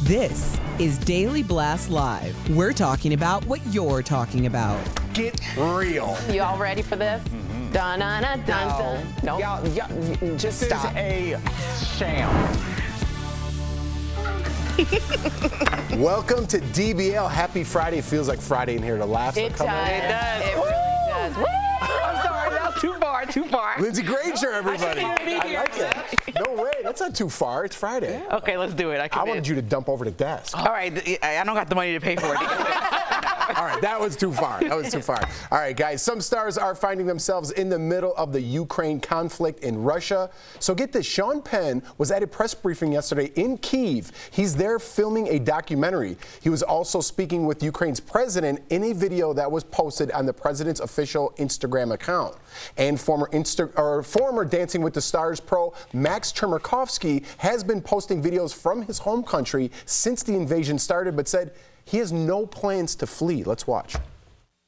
This is Daily Blast Live. We're talking about what you're talking about. Get real. You all ready for this? Dun dun dun dun. No. Y'all, just stop. This is a sham. Welcome to DBL. Happy Friday. It feels like Friday in here. The laughs are coming in. It does. It really does. Woo! I'm sorry, that's too far, too far. Lindsey Granger, everybody. I like that. No way, that's not too far. It's Friday. Yeah. Okay, let's do it. I wanted you to dump over the desk. All right, I don't got the money to pay for it. All right, that was too far. That was too far. All right, guys, some stars are finding themselves in the middle of the Ukraine conflict in Russia. So get this, Sean Penn was at a press briefing yesterday in Kyiv. He's there filming a documentary. He was also speaking with Ukraine's president in a video that was posted on the president's official Instagram account. And former Dancing with the Stars pro Max Chermakovsky has been posting videos from his home country since the invasion started, but said he has no plans to flee. Let's watch.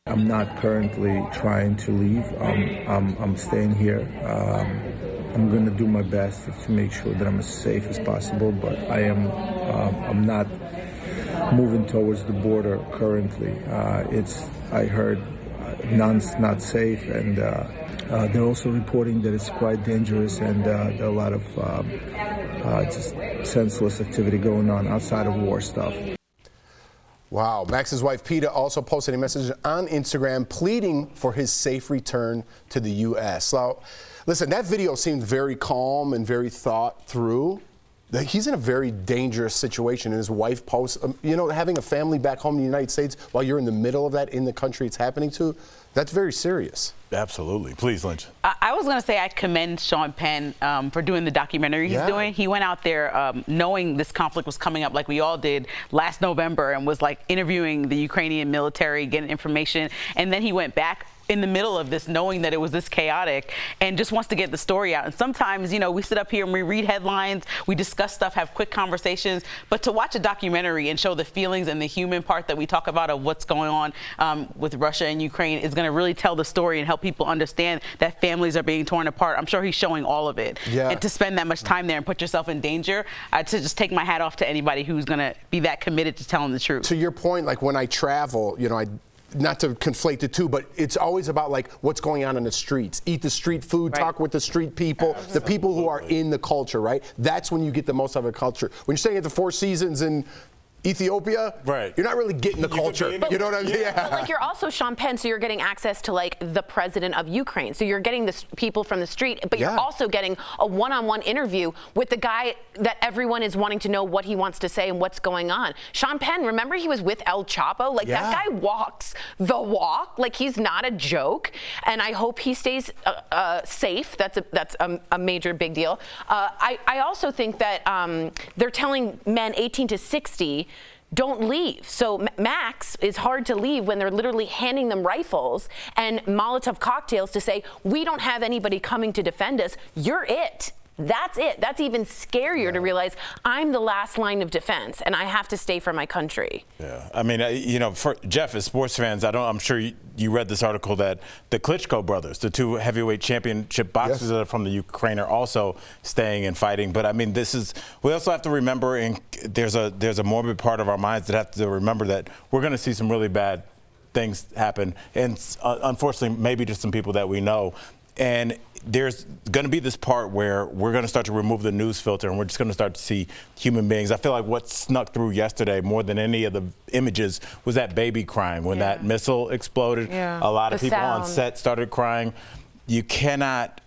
I'm not currently trying to leave. I'm staying here. I'm going to do my best to make sure that I'm as safe as possible, but I'm not moving towards the border currently. I heard not safe, and they're also reporting that it's quite dangerous, and there are a lot of just senseless activity going on outside of war stuff. Wow. Max's wife, Peta, also posted a message on Instagram pleading for his safe return to the U.S. So, listen, that video seemed very calm and very thought through. He's in a very dangerous situation, and his wife posts, having a family back home in the United States while you're in the middle of that in the country it's happening to, that's very serious. Absolutely. Please, Lynch. I was going to say I commend Sean Penn for doing the documentary he's doing. He went out there knowing this conflict was coming up like we all did last November and was like interviewing the Ukrainian military, getting information. And then he went back in the middle of this knowing that it was this chaotic and just wants to get the story out. And sometimes, we sit up here and we read headlines, we discuss stuff, have quick conversations, but to watch a documentary and show the feelings and the human part that we talk about of what's going on with Russia and Ukraine is going to really tell the story and help people understand that families are being torn apart. I'm sure he's showing all of it. Yeah. And to spend that much time there and put yourself in danger, to just take my hat off to anybody who's going to be that committed to telling the truth. To your point, like when I travel, not to conflate the two, but it's always about like what's going on in the streets. Eat the street food, talk with the street people, the people who are in the culture, right? That's when you get the most of a culture. When you're staying at the Four Seasons in Ethiopia, you're not really getting the culture. You know what I mean? But like you're also Sean Penn, so you're getting access to like the president of Ukraine. So you're getting the people from the street, but you're also getting a one-on-one interview with the guy that everyone is wanting to know what he wants to say and what's going on. Sean Penn, remember he was with El Chapo? Like that guy walks the walk. Like he's not a joke. And I hope he stays safe. That's a major big deal. I also think that they're telling men 18 to 60 don't leave. So Max is hard to leave when they're literally handing them rifles and Molotov cocktails to say, we don't have anybody coming to defend us. You're it. That's it. That's even scarier to realize I'm the last line of defense and I have to stay for my country. Yeah. I mean, for Jeff, as sports fans, I'm sure you read this article that the Klitschko brothers, the two heavyweight championship boxers that are from the Ukraine, are also staying and fighting. But I mean, we also have to remember, and there's a morbid part of our minds that have to remember that we're going to see some really bad things happen. And unfortunately, maybe just some people that we know. And there's going to be this part where we're going to start to remove the news filter and we're just going to start to see human beings. I feel like what snuck through yesterday more than any of the images was that baby crying when that missile exploded. Yeah. A lot of people on set started crying. You cannot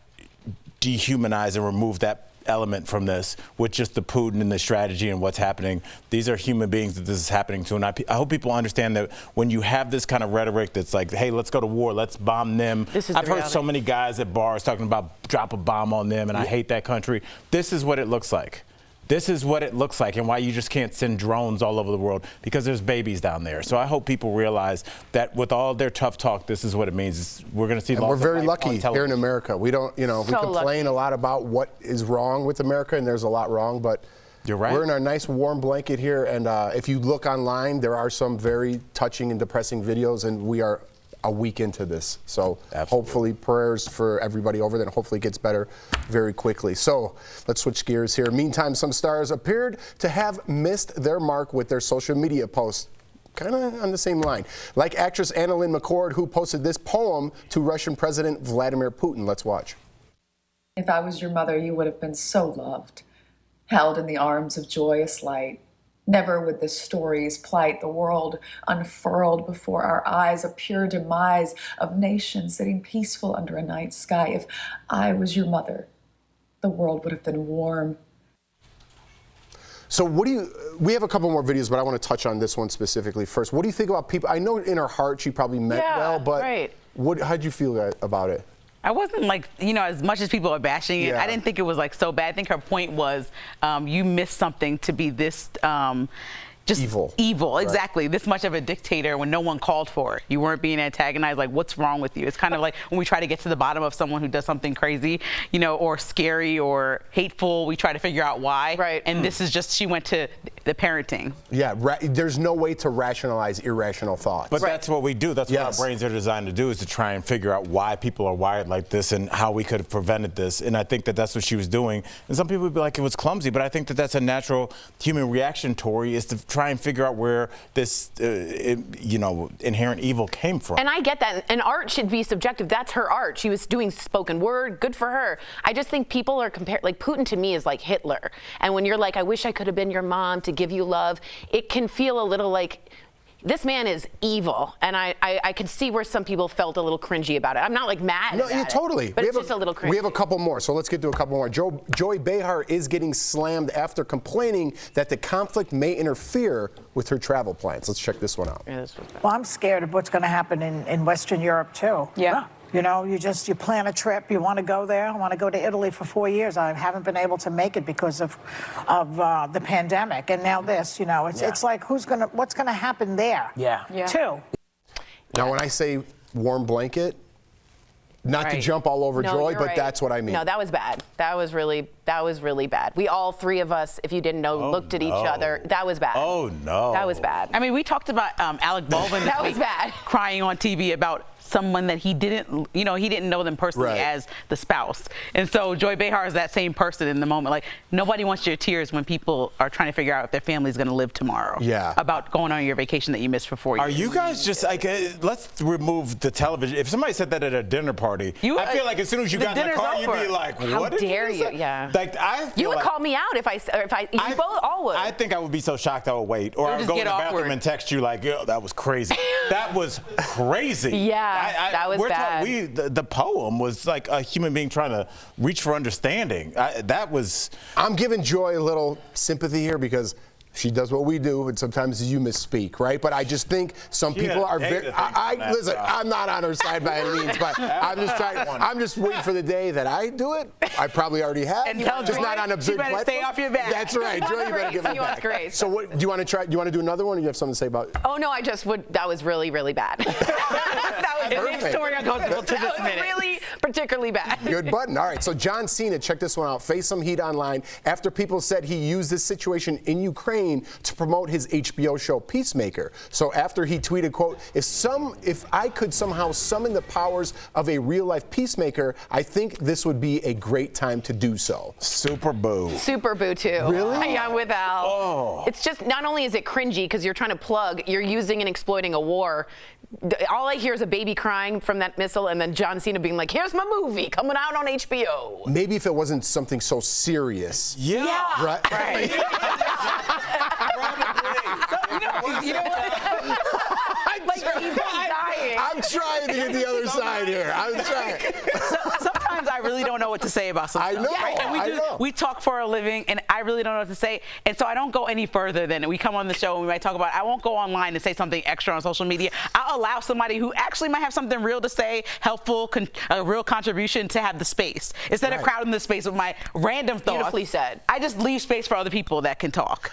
dehumanize and remove that element from this with just the Putin and the strategy and what's happening. These are human beings that this is happening to. And I hope people understand that when you have this kind of rhetoric that's like, hey, let's go to war, let's bomb them. I've heard so many guys at bars talking about drop a bomb on them and I hate that country. This is what it looks like. This is what it looks like and why you just can't send drones all over the world because there's babies down there. So I hope people realize that with all their tough talk, this is what it means. We're going to see. And we're very lucky here in America. We don't, we complain a lot about what is wrong with America, and there's a lot wrong, but you're right. We're in our nice warm blanket here, and if you look online, there are some very touching and depressing videos, and we are a week into this. So Absolutely. hopefully prayers for everybody over there, and hopefully it gets better very quickly. So let's switch gears here. Meantime, some stars appeared to have missed their mark with their social media posts. Kind of on the same line. Like actress Annalyn McCord, who posted this poem to Russian President Vladimir Putin. Let's watch. If I was your mother, you would have been so loved, held in the arms of joyous light. Never would this story's plight, the world unfurled before our eyes, a pure demise of nations sitting peaceful under a night sky. If I was your mother, the world would have been warm. So we have a couple more videos, but I want to touch on this one specifically first. What do you think about people? I know in her heart she probably meant well, but how'd you feel about it? I wasn't like, as much as people are bashing it, I didn't think it was like so bad. I think her point was you missed something to be this just evil, exactly. This much of a dictator when no one called for it. You weren't being antagonized. Like, what's wrong with you? It's kind of like when we try to get to the bottom of someone who does something crazy, or scary or hateful. We try to figure out why. Right. And this is just, she went to the parenting. Yeah, there's no way to rationalize irrational thoughts. But that's what we do. That's what our brains are designed to do, is to try and figure out why people are wired like this and how we could have prevented this. And I think that that's what she was doing. And some people would be like, it was clumsy, but I think that that's a natural human reaction, Tori, is to try and figure out where this, inherent evil came from. And I get that. And art should be subjective. That's her art. She was doing spoken word. Good for her. I just think people are compared. Like, Putin to me is like Hitler. And when you're like, I wish I could have been your mom to give you love, it can feel a little like, this man is evil, and I can see where some people felt a little cringy about it. I'm not like mad. No, yeah, totally. But it's just a little cringy. We have a couple more, so let's get to a couple more. Joy Behar is getting slammed after complaining that the conflict may interfere with her travel plans. Let's check this one out. Yeah, this was bad. Well, I'm scared of what's going to happen in Western Europe too. Yeah. You plan a trip, you want to go there. I want to go to Italy for 4 years. I haven't been able to make it because of the pandemic, and now this. It's like what's going to happen there? Yeah. Too. Now, when I say warm blanket, not to jump all over Joy, but that's what I mean. No, that was bad. That was really bad. We all three of us, if you didn't know, looked at each other. That was bad. Oh, no. That was bad. I mean, we talked about Alec Baldwin this That was week, bad. crying on TV about someone that he didn't know them personally as the spouse. And so Joy Behar is that same person in the moment. Like, nobody wants your tears when people are trying to figure out if their family's going to live tomorrow. Yeah. About going on your vacation that you missed for 4 years. Are you guys just like, let's remove the television. If somebody said that at a dinner party, I feel like as soon as you got in the car, you'd be like, what How did dare you? say? Yeah. Like, You would call me out if you both all would. I think I would be so shocked I would wait. Or I would go in the bathroom and text you like, yo, that was crazy. That was crazy. Yeah, that was bad. The poem was like a human being trying to reach for understanding. I'm giving Joy a little sympathy here because she does what we do, and sometimes you misspeak, right? But I just think some people are very. Listen, I'm not on her side by any means, but I'm just waiting for the day that I do it. I probably already have. And tell just Joy, not on a big you better platform. stay off your back. That's right, Joy. You better give me back. Grace. So what do you want to try? Do you want to do another one, or do you have something to say about? Oh no, I just would. That was really, really bad. That was It makes Tori uncomfortable to this minute. Really particularly bad. Good button. All right, so John Cena, check this one out. Faced some heat online after people said he used this situation in Ukraine to promote his HBO show Peacemaker. So after he tweeted, quote, if I could somehow summon the powers of a real-life peacemaker, I think this would be a great time to do so. Super boo. Super boo too. Really? Yeah, with Al. Oh. It's just, not only is it cringy because you're trying to plug, you're using and exploiting a war. All I hear is a baby crying from that missile, and then John Cena being like, here's my movie coming out on HBO. Maybe if it wasn't something so serious. Yeah. Right? Right. You know what? I'm trying to get the other side here. I'm trying. Sometimes I really don't know what to say about something. I know. And we talk for a living, and I really don't know what to say. And so I don't go any further than we come on the show and we might talk about it. I won't go online and say something extra on social media. I'll allow somebody who actually might have something real to say, helpful, a real contribution, to have the space. Instead of crowding the space with my random thoughts. Beautifully said. I just leave space for other people that can talk.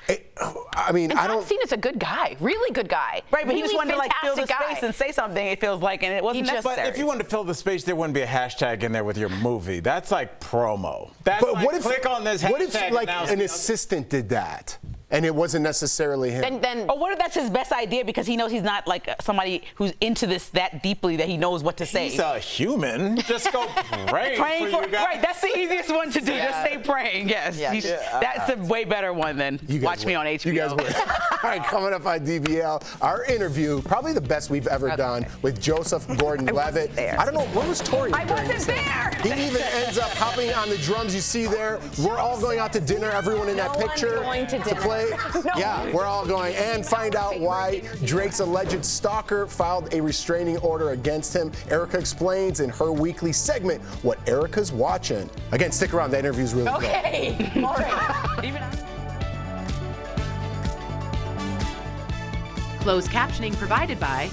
I mean, And I John don't. Cena's a good guy, really good guy. Right, but he just Really wanted to like fill the fantastic space guy. and say something, it feels like, and it wasn't necessary. But if you wanted to fill the space, there wouldn't be a hashtag in there with your movie. That's like promo. That's But like, what if click on this hashtag. What if like and now an assistant did that? and it wasn't necessarily him. Or what if that's his best idea because he knows he's not like somebody who's into this that deeply that he knows what to say. He's a human. Just go pray Praying for you guys. Right, that's the easiest one to do. Just say praying. Yes, that's a way better one than watch me on HBO. You guys win. All right, coming up on DBL, our interview, probably the best we've ever done with Joseph Gordon-Levitt. I don't know, where was Tori? I wasn't there. He even ends up hopping on the drums you see there. We're all going out to dinner, everyone in that picture, to play. Yeah, we're all going. And find out why Drake's alleged stalker filed a restraining order against him. Erica explains in her weekly segment what Erica's watching. Again, stick around. That interview's really good. Okay. All right. Closed captioning provided by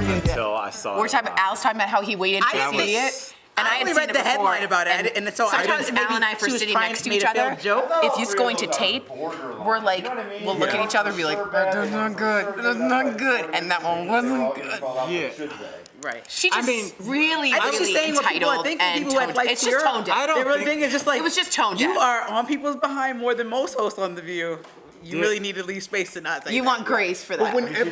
Until I saw We're talking. Al's talking about how he waited to see it. And I only read the headline about it, and so sometimes Al and I, for sitting next to each other, if it's going to tape, we're like, we'll look at each other and be like, that's not good, that's not good, and that one wasn't good. Yeah. Right. She just really saying entitled and tone deaf. It's just tone deaf. They really think it's just like it was just tone deaf. You are on people's behind more than most hosts on The View. You really need to leave space to not say You want grace for that. When your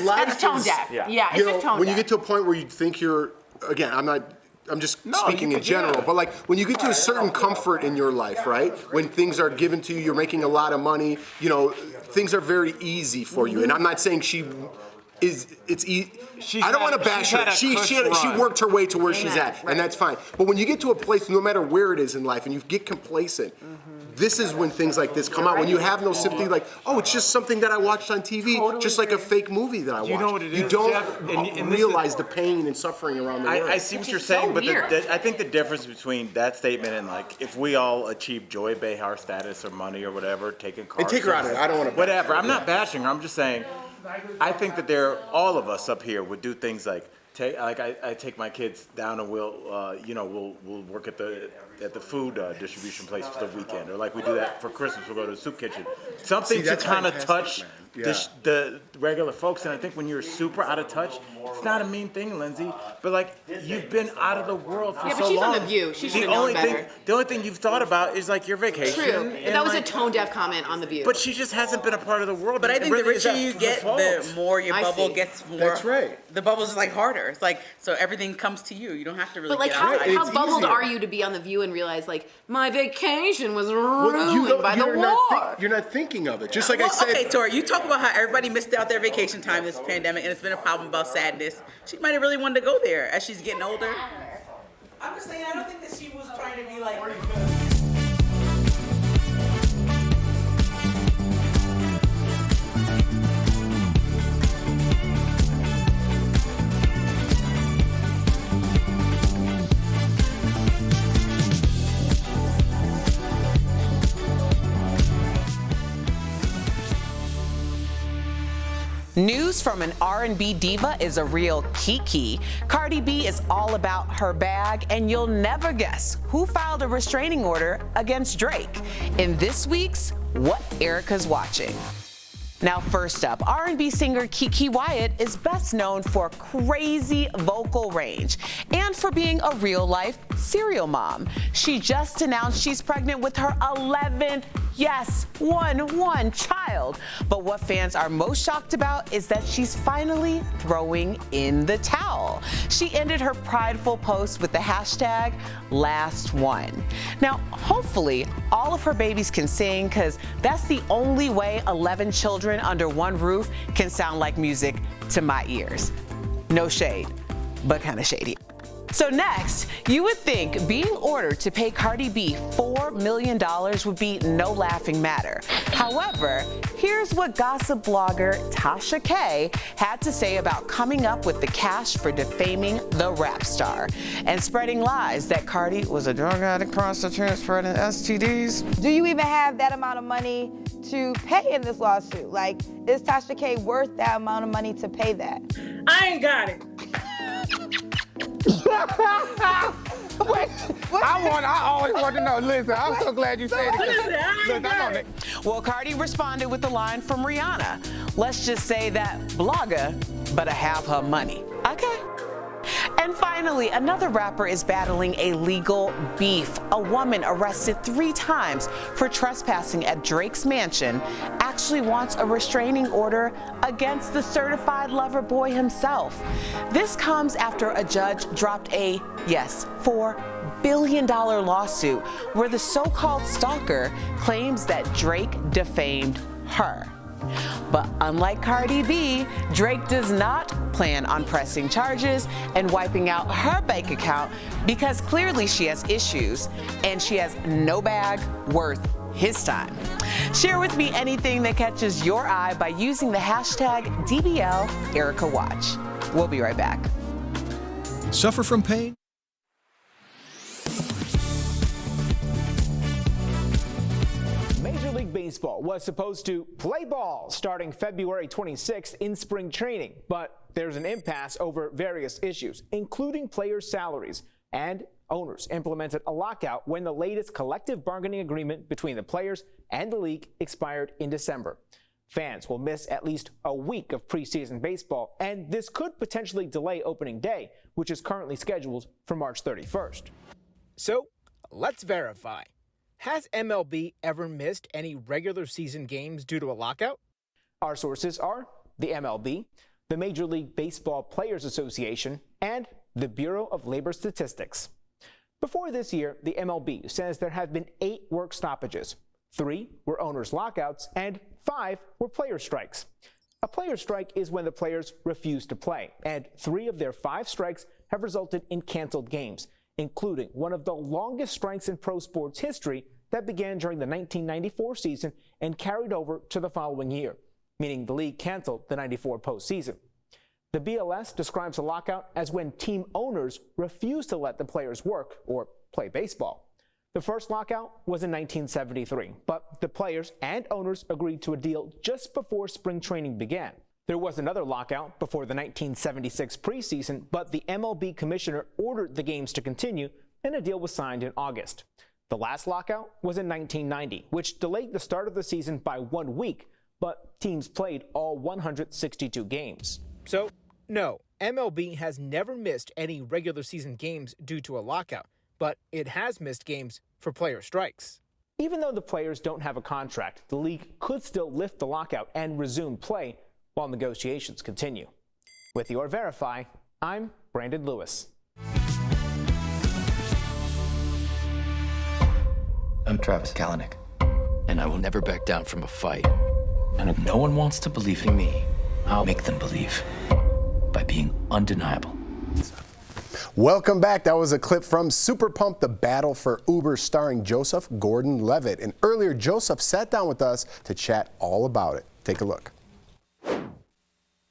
life it's tone deaf. Yeah, it's just tone deaf. When you get to a point where you think you're, again, I'm just speaking in general, but like when you get to a certain comfort in your life, right? When things are given to you, you're making a lot of money, you know, things are very easy for you. And I'm not saying I don't want to bash her. She worked her way to where she's at, and that's fine. But when you get to a place, no matter where it is in life, and you get complacent, this is when things like this come out. When you have no sympathy, like, oh, it's just something that I watched on TV, just like a fake movie that I watched. You know what it is, You don't Jeff? And realize the pain and suffering around the world. I see what you're saying, but I think the difference between that statement and like if we all achieve Joy Behar status or money or whatever, taking cars. And take her out of it. I don't want to. Whatever. I'm not bashing her. I'm just saying. I think that all of us up here would do things like I take my kids down and we'll work at the food distribution place for the weekend, or like we do that for Christmas. We'll go to the soup kitchen. Something to kind of touch the regular folks. And I think when you're super out of touch, it's not a mean thing, Lindsay, but like you've been out of the world for so long. Yeah, but she's on The View. She should have known better. The only thing you've thought about is like your vacation. True. That was a tone deaf comment on The View. But she just hasn't been a part of the world. But I think the richer you get, the more your bubble gets more. That's right. The bubble's like harder. It's like, so everything comes to you. You don't have to really But like, get outside. how bubbled are you to be on The View and realize like my vacation was ruined by the war? You're not thinking of it. Just like I said. Okay, Tori, you talk about how everybody missed out their vacation time this pandemic, and it's been a problem about sadness. She might have really wanted to go there as she's getting older. I'm just saying, I don't think that she was trying to be like. News from an R&B diva is a real kiki. Cardi B is all about her bag, and you'll never guess who filed a restraining order against Drake in this week's What Erica's Watching. Now, first up, R&B singer Keke Wyatt is best known for crazy vocal range and for being a real-life serial mom. She just announced she's pregnant with her 11th, yes, one child. But what fans are most shocked about is that she's finally throwing in the towel. She ended her prideful post with the hashtag #LastOne. Now, hopefully, all of her babies can sing, because that's the only way 11 children under one roof can sound like music to my ears. No shade, but kind of shady. So next, you would think being ordered to pay Cardi B $4 million would be no laughing matter. However, here's what gossip blogger Tasha K had to say about coming up with the cash for defaming the rap star and spreading lies that Cardi was a drug addict, prostitute, spreading STDs. Do you even have that amount of money to pay in this lawsuit? Like, is Tasha K worth that amount of money to pay that? I ain't got it. I always want to know. Listen, I'm so glad you said it. Well, Cardi responded with a line from Rihanna. Let's just say that blogger better have her money. Okay. And finally, another rapper is battling a legal beef. A woman arrested 3 times for trespassing at Drake's mansion actually wants a restraining order against the certified lover boy himself. This comes after a judge dropped a, yes, $4 billion lawsuit where the so-called stalker claims that Drake defamed her. But unlike Cardi B, Drake does not plan on pressing charges and wiping out her bank account because clearly she has issues and she has no bag worth his time. Share with me anything that catches your eye by using the hashtag DBLEricaWatch. We'll be right back. Suffer from pain? Major League Baseball was supposed to play ball starting February 26th in spring training, but there's an impasse over various issues, including players' salaries, and owners implemented a lockout when the latest collective bargaining agreement between the players and the league expired in December. Fans will miss at least a week of preseason baseball, and this could potentially delay opening day, which is currently scheduled for March 31st. So, let's verify. Has MLB ever missed any regular season games due to a lockout? Our sources are the MLB, the Major League Baseball Players Association, and the Bureau of Labor Statistics. Before this year, the MLB says there have been 8 work stoppages. 3 were owners' lockouts, and 5 were player strikes. A player strike is when the players refuse to play, and 3 of their 5 strikes have resulted in canceled games, including one of the longest strikes in pro sports history that began during the 1994 season and carried over to the following year, meaning the league canceled the 94 postseason. The BLS describes a lockout as when team owners refuse to let the players work or play baseball. The first lockout was in 1973, but the players and owners agreed to a deal just before spring training began. There was another lockout before the 1976 preseason, but the MLB commissioner ordered the games to continue, and a deal was signed in August. The last lockout was in 1990, which delayed the start of the season by 1 week, but teams played all 162 games. So, no, MLB has never missed any regular season games due to a lockout, but it has missed games for player strikes. Even though the players don't have a contract, the league could still lift the lockout and resume play while negotiations continue. With your Verify, I'm Brandon Lewis. I'm Travis Kalanick, and I will never back down from a fight. And if no one wants to believe in me, I'll make them believe by being undeniable. Welcome back. That was a clip from Super Pumped, The Battle for Uber, starring Joseph Gordon-Levitt. And earlier, Joseph sat down with us to chat all about it. Take a look.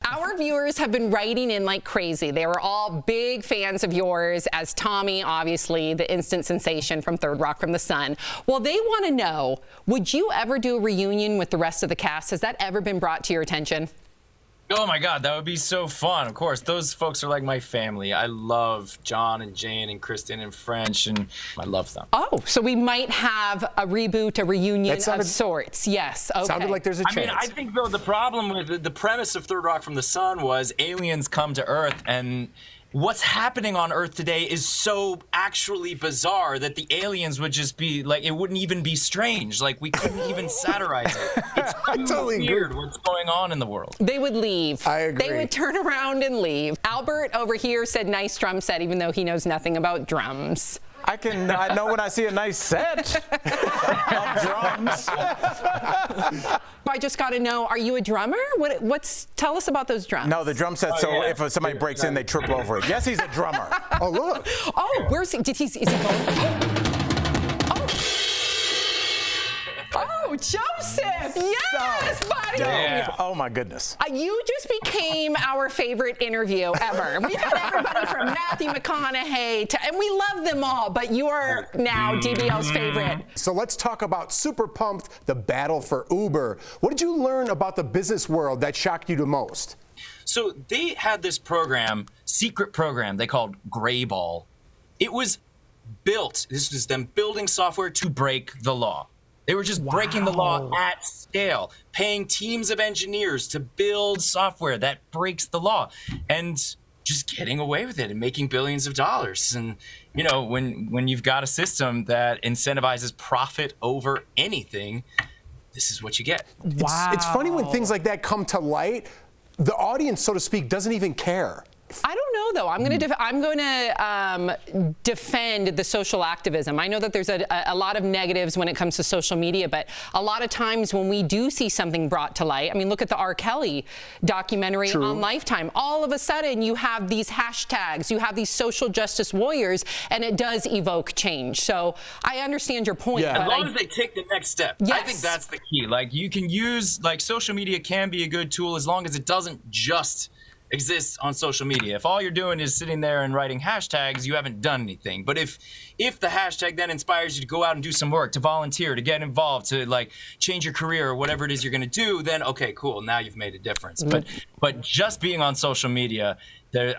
Our viewers have been writing in like crazy. They were all big fans of yours, as Tommy, obviously, the instant sensation from Third Rock from the Sun. Well, they want to know, would you ever do a reunion with the rest of the cast? Has that ever been brought to your attention? Oh my God, that would be so fun. Of course, those folks are like my family. I love John and Jane and Kristen and French, and I love them. Oh, so we might have a reboot, a reunion of sorts. Yes, okay. Sounded like there's a chance. I mean, I think, though, the problem with the premise of Third Rock from the Sun was aliens come to Earth, and what's happening on Earth today is so actually bizarre that the aliens would just be like, it wouldn't even be strange. Like, we couldn't even satirize it. It's totally weird what's going on in the world. They would leave. I agree. They would turn around and leave. Albert over here said nice drum set, even though he knows nothing about drums. I know when I see a nice set of drums. I just got to know, are you a drummer? Tell us about those drums. No, the drum set, so if somebody breaks in, they trip over it. Yes, he's a drummer. Oh, look. Oh, where's he? Is he going? Oh, Joseph! Yes, buddy! Yeah. Oh, my goodness. You just became our favorite interview ever. We've had everybody from Matthew McConaughey and we love them all, but you are now DBL's favorite. So let's talk about Super Pumped, The Battle for Uber. What did you learn about the business world that shocked you the most? So they had this program, secret program, they called Grayball. It was built, this was them building software to break the law. They were just breaking the law at scale, paying teams of engineers to build software that breaks the law. And just getting away with it and making billions of dollars. And, you know, when you've got a system that incentivizes profit over anything, this is what you get. Wow. It's funny when things like that come to light, the audience, so to speak, doesn't even care. I don't know, though. I'm going to defend the social activism. I know that there's a lot of negatives when it comes to social media, but a lot of times when we do see something brought to light, I mean, look at the R. Kelly documentary on Lifetime. All of a sudden, you have these hashtags, you have these social justice warriors, and it does evoke change. So I understand your point. Yeah. But as long as they take the next step. Yes. I think that's the key. Like, you can use, like, social media can be a good tool as long as it doesn't just exists on social media. If all you're doing is sitting there and writing hashtags, you haven't done anything. But if the hashtag then inspires you to go out and do some work, to volunteer, to get involved, to like change your career or whatever it is you're going to do, then okay, cool, now you've made a difference. But just being on social media,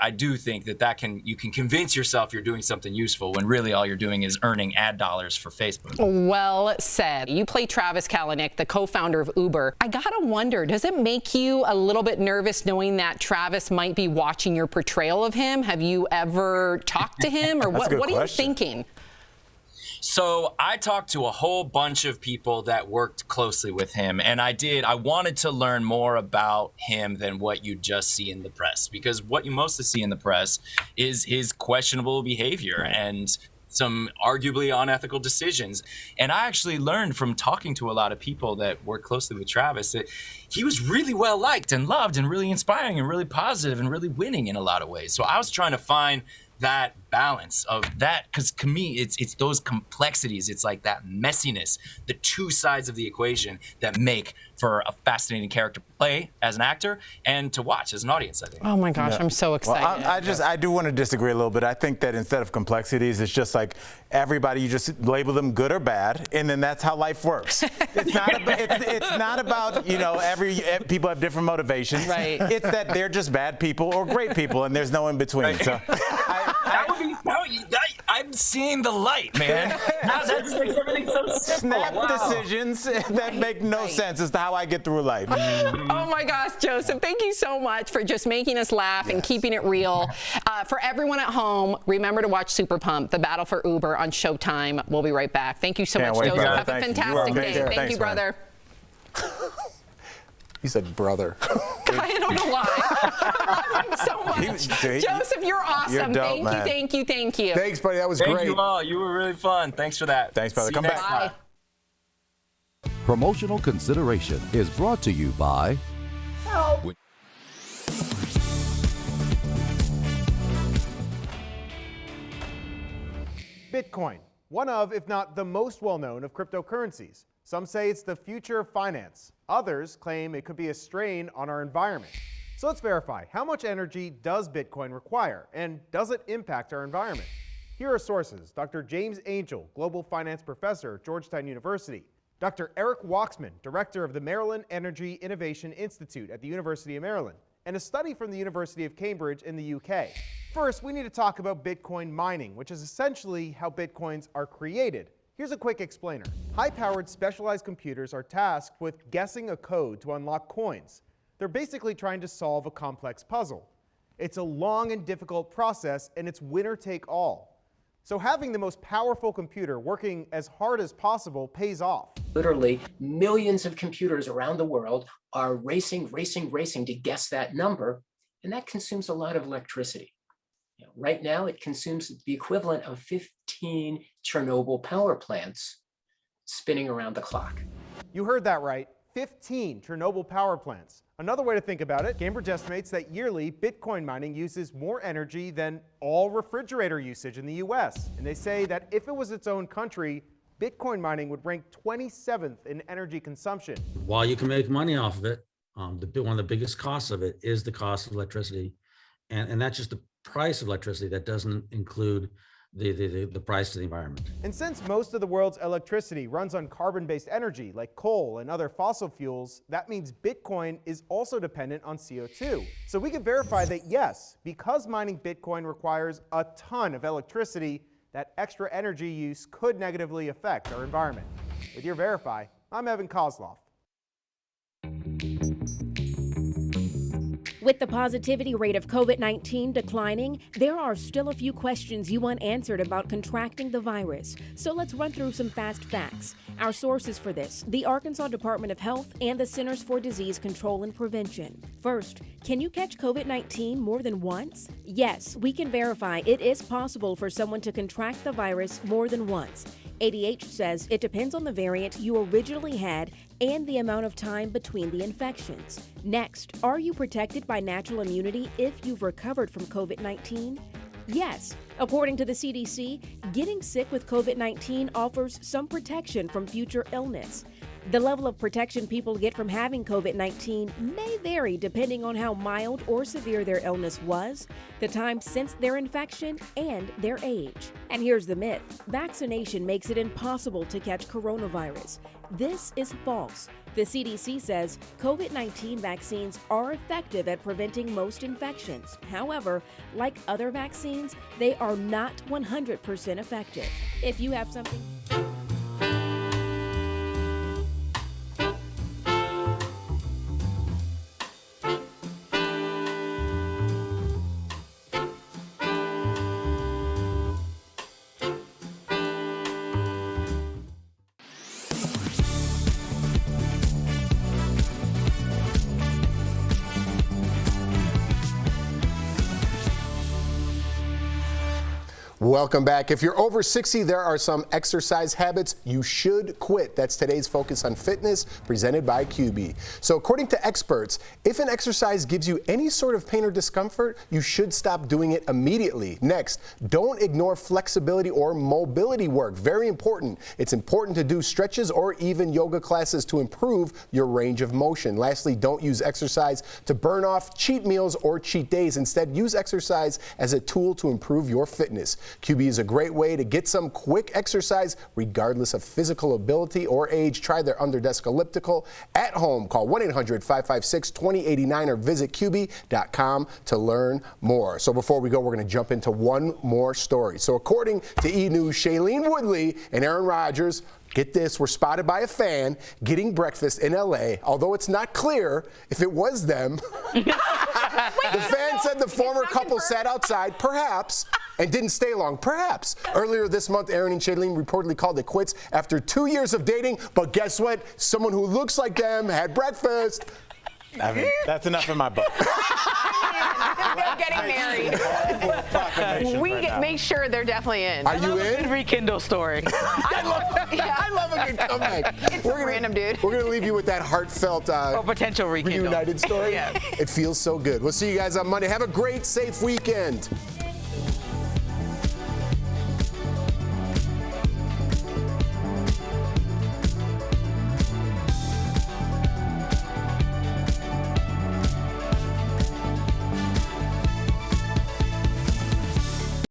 I do think that you can convince yourself you're doing something useful when really all you're doing is earning ad dollars for Facebook. Well said. You play Travis Kalanick, the co-founder of Uber. I gotta wonder, does it make you a little bit nervous knowing that Travis might be watching your portrayal of him? Have you ever talked to him, or what are you thinking? So I talked to a whole bunch of people that worked closely with him, and I wanted to learn more about him than what you just see in the press, because what you mostly see in the press is his questionable behavior and some arguably unethical decisions. And I actually learned from talking to a lot of people that work closely with Travis that he was really well liked and loved and really inspiring and really positive and really winning in a lot of ways. So I was trying to find that balance of that, because to me it's those complexities, it's like that messiness, the two sides of the equation that make for a fascinating character to play as an actor and to watch as an audience, I think. Oh my gosh, I'm so excited. Well, I do want to disagree a little bit. I think that instead of complexities, it's just like everybody, you just label them good or bad, and then that's how life works. It's not about, you know, people have different motivations. Right. It's that they're just bad people or great people, and there's no in between. Right. So I'm seeing the light, man. That's everything's so simple. Snap decisions that make no sense as to how I get through life. Oh my gosh, Joseph, thank you so much for just making us laugh and keeping it real. For everyone at home, remember to watch Super Pump, The Battle for Uber on Showtime. We'll be right back. Thank you so much, Joseph. Have a fantastic day. Thank you, brother. You said brother. I don't know why. I love him so much. Joseph, you're awesome. You're dope, thank you. Thanks, buddy. That was great. Thank you all. You were really fun. Thanks for that. Thanks, brother. Come back. Bye. Promotional consideration is brought to you by Help. Bitcoin, one of, if not the most well-known of cryptocurrencies. Some say it's the future of finance. Others claim it could be a strain on our environment. So let's verify, how much energy does Bitcoin require, and does it impact our environment? Here are sources: Dr. James Angel, Global Finance Professor at Georgetown University; Dr. Eric Waxman, Director of the Maryland Energy Innovation Institute at the University of Maryland; and a study from the University of Cambridge in the UK. First, we need to talk about Bitcoin mining, which is essentially how Bitcoins are created. Here's a quick explainer. High-powered specialized computers are tasked with guessing a code to unlock coins. They're basically trying to solve a complex puzzle. It's a long and difficult process, and it's winner take all. So having the most powerful computer working as hard as possible pays off. Literally millions of computers around the world are racing to guess that number, and that consumes a lot of electricity. Right now, it consumes the equivalent of 15 Chernobyl power plants spinning around the clock. You heard that right, 15 Chernobyl power plants. Another way to think about it, Cambridge estimates that yearly Bitcoin mining uses more energy than all refrigerator usage in the US. And they say that if it was its own country, Bitcoin mining would rank 27th in energy consumption. While you can make money off of it, one of the biggest costs of it is the cost of electricity. And that's just the price of electricity. That doesn't include the price to the environment. And since most of the world's electricity runs on carbon-based energy like coal and other fossil fuels, that means Bitcoin is also dependent on CO2. So we can verify that yes, because mining Bitcoin requires a ton of electricity, that extra energy use could negatively affect our environment. With your Verify, I'm Evan Kozloff. With the positivity rate of COVID-19 declining, there are still a few questions you want answered about contracting the virus. So let's run through some fast facts. Our sources for this, the Arkansas Department of Health and the Centers for Disease Control and Prevention. First, can you catch COVID-19 more than once? Yes, we can verify it is possible for someone to contract the virus more than once. ADH says it depends on the variant you originally had and the amount of time between the infections. Next, are you protected by natural immunity if you've recovered from COVID-19? Yes. According to the CDC, getting sick with COVID-19 offers some protection from future illness. The level of protection people get from having COVID-19 may vary depending on how mild or severe their illness was, the time since their infection, and their age. And here's the myth. Vaccination makes it impossible to catch coronavirus. This is false. The CDC says COVID-19 vaccines are effective at preventing most infections. However, like other vaccines, they are not 100% effective. If you have something... Welcome back. If you're over 60, there are some exercise habits you should quit. That's today's Focus on Fitness, presented by QB. So according to experts, if an exercise gives you any sort of pain or discomfort, you should stop doing it immediately. Next, don't ignore flexibility or mobility work. Very important. It's important to do stretches or even yoga classes to improve your range of motion. Lastly, don't use exercise to burn off cheat meals or cheat days. Instead, use exercise as a tool to improve your fitness. QB is a great way to get some quick exercise regardless of physical ability or age. Try their under-desk elliptical at home. Call 1-800-556-2089 or visit QB.com to learn more. So before we go, we're going to jump into one more story. So according to E! News, Shailene Woodley and Aaron Rodgers, get this, were spotted by a fan getting breakfast in L.A., although it's not clear if it was them. The fan said the former couple sat outside, perhaps, and didn't stay long, perhaps. Earlier this month, Aaron and Shailene reportedly called it quits after 2 years of dating, but guess what? Someone who looks like them had breakfast. I mean, that's enough in my book. They're getting married. Make sure they're definitely in. Are you in? Good rekindle story. I love a good comeback. It's random, dude. We're going to leave you with that heartfelt or potential rekindle. reunited story. Yeah. It feels so good. We'll see you guys on Monday. Have a great, safe weekend.